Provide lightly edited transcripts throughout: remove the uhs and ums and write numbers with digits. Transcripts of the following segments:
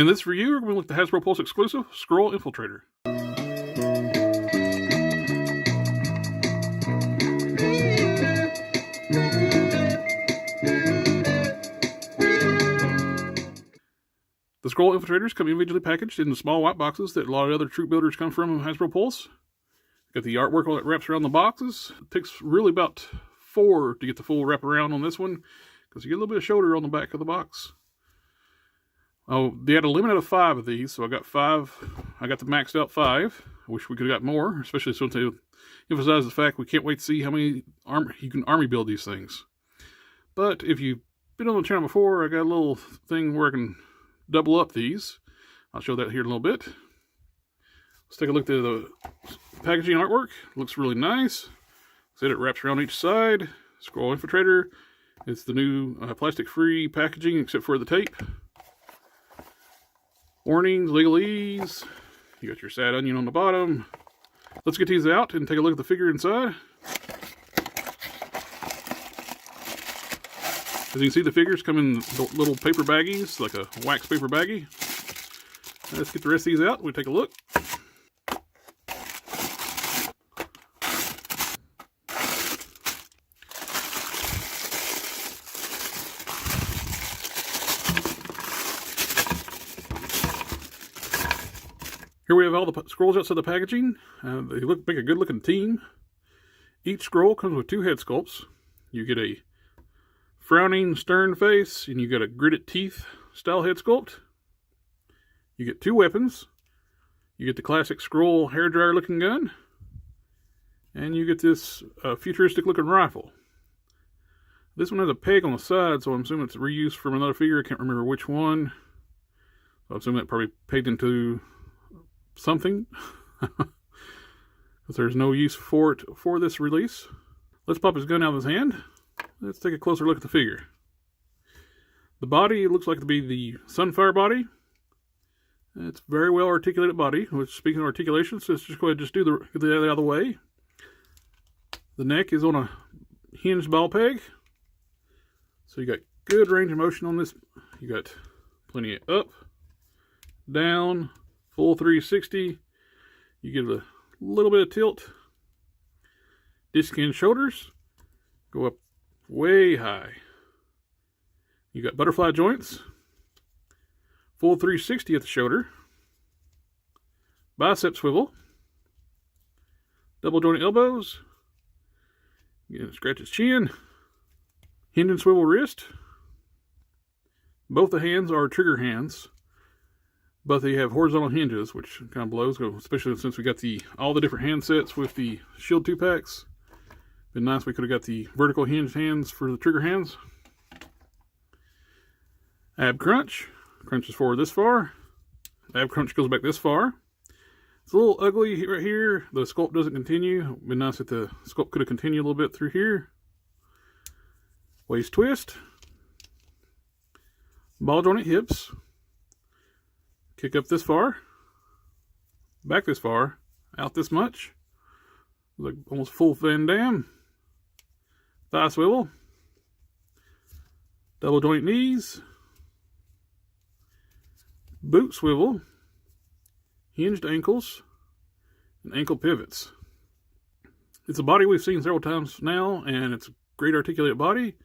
In this review, we're going to look at the Hasbro Pulse exclusive Skrull Infiltrator. The Skrull Infiltrators come individually packaged in the small white boxes that a lot of other troop builders come from Hasbro Pulse. Got the artwork that wraps around the boxes. It takes really about 4 to get the full wrap around on this one, because you get a little bit of shoulder on the back of the box. Oh, they had a limit of 5 of these, so I got 5. I got the maxed out 5. I wish we could have got more, especially since they emphasize the fact we can't wait to see how many you can army build these things. But if you've been on the channel before, I got a little thing where I can double up these. I'll show that here in a little bit. Let's take a look at the packaging artwork. Looks really nice. See, it wraps around each side. Skrull Infiltrator. It's the new plastic-free packaging except for the tape. Warnings, legalese. You got your sad onion on the bottom. Let's get these out and take a look at the figure inside. As you can see, the figures come in little paper baggies, like a wax paper baggie. Let's get the rest of these out. We'll take a look. Here we have all the Skrulls outside the packaging. They make a good looking team. Each Skrull comes with 2 head sculpts. You get a frowning stern face, and you get a gritted teeth style head sculpt. You get 2 weapons. You get the classic Skrull hairdryer looking gun, and you get this futuristic looking rifle. This one has a peg on the side, so I'm assuming it's reused from another figure. I can't remember which one. So I'm assuming it probably pegged into something, because there's no use for it for this release. Let's pop his gun out of his hand. Let's take a closer look at the figure. The body looks like to be the Sunfire body. It's very well articulated body. Which, speaking of articulations, let's just go ahead and just get that out of the way. The neck is on a hinged ball peg, so you got good range of motion on this. You got plenty of up, down, full 360. You get a little bit of tilt. Disc in shoulders. Go up way high. You got butterfly joints. Full 360 at the shoulder. Bicep swivel. Double jointed elbows. Again, scratch his chin. Hinge and swivel wrist. Both the hands are trigger hands, but they have horizontal hinges, which kind of blows, especially since we got all the different hand sets with the Shield 2-packs. Been nice we could have got the vertical hinged hands for the trigger hands. Ab crunch. Crunches forward this far. Ab crunch goes back this far. It's a little ugly right here. The sculpt doesn't continue. Been nice if the sculpt could have continued a little bit through here. Waist twist. Ball jointed hips. Kick up this far, back this far, out this much, like almost full Van Damme. Thigh swivel, double joint knees, boot swivel, hinged ankles, and ankle pivots. It's a body we've seen several times now, and it's a great articulated body,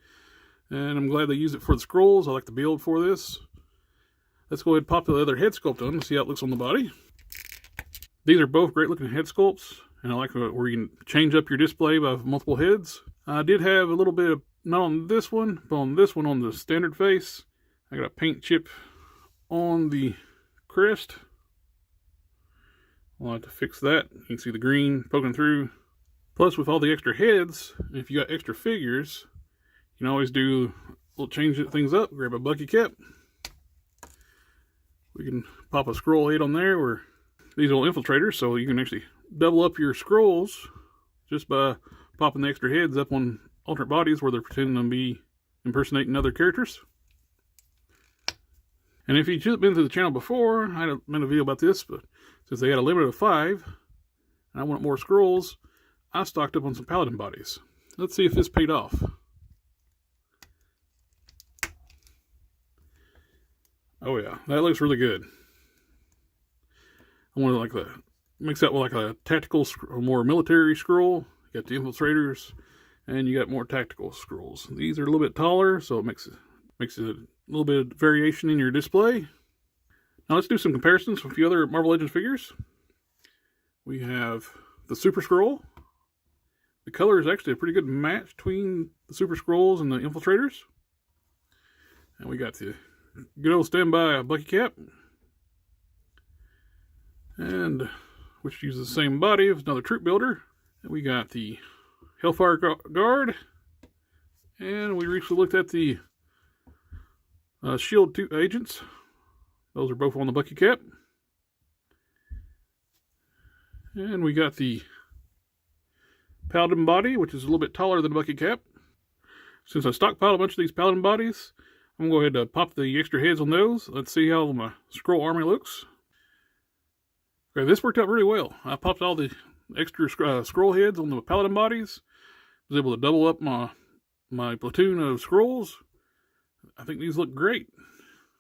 and I'm glad they used it for the Skrulls. I like the build for this. Let's go ahead and pop the other head sculpt on and see how it looks on the body. These are both great looking head sculpts, and I like where you can change up your display by multiple heads. I did have a little bit of, not on this one, but on this one on the standard face. I got a paint chip on the crest. I'll have to fix that. You can see the green poking through. Plus, with all the extra heads, if you got extra figures, you can always do a little change things up. Grab a Bucky cap. We can pop a Skrull head on there, or these little infiltrators, so you can actually double up your Skrulls just by popping the extra heads up on alternate bodies where they're pretending to be impersonating other characters. And if you've been to the channel before, I had made a video about this, but since they had a limit of 5, and I wanted more Skrulls, I stocked up on some Paladin bodies. Let's see if this paid off. Oh yeah, that looks really good. I want to like the mix that with like a tactical, more military Skrull. You got the Infiltrators, and you got more tactical Skrulls. These are a little bit taller, so it makes it a little bit of variation in your display. Now let's do some comparisons with a few other Marvel Legends figures. We have the Super Skrull. The color is actually a pretty good match between the Super Skrulls and the Infiltrators. And we got the good old standby Bucky Cap. And which uses the same body as another troop builder. And we got the Hellfire Guard. And we recently looked at the Shield 2 agents. Those are both on the Bucky Cap. And we got the Paladin body, which is a little bit taller than the Bucky Cap. Since I stockpiled a bunch of these Paladin bodies, I'm going to go ahead and pop the extra heads on those. Let's see how my Skrull army looks. Okay, this worked out really well. I popped all the extra Skrull heads on the Paladin bodies. I was able to double up my platoon of Skrulls. I think these look great.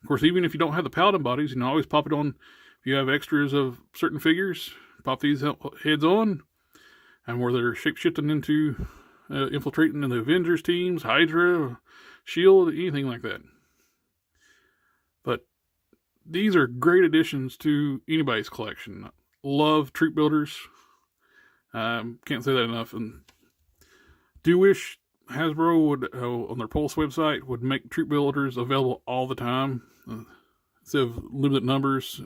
Of course, even if you don't have the Paladin bodies, you can always pop it on. If you have extras of certain figures, pop these heads on. And where they're shape-shifting into infiltrating in the Avengers teams, Hydra, Shield, anything like that. But these are great additions to anybody's collection. Love troop builders. Can't say that enough. And do wish Hasbro would, on their Pulse website, would make troop builders available all the time instead of limited numbers.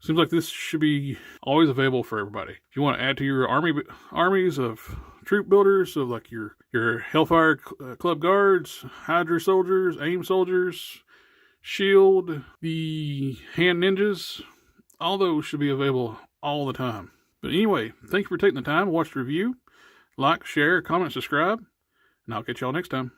Seems like this should be always available for everybody. If you want to add to your armies of troop builders, of like your Hellfire Club Guards, Hydra soldiers, AIM soldiers, Shield, the Hand Ninjas, all those should be available all the time. But anyway, thank you for taking the time to watch the review. Like, share, comment, subscribe, and I'll catch y'all next time.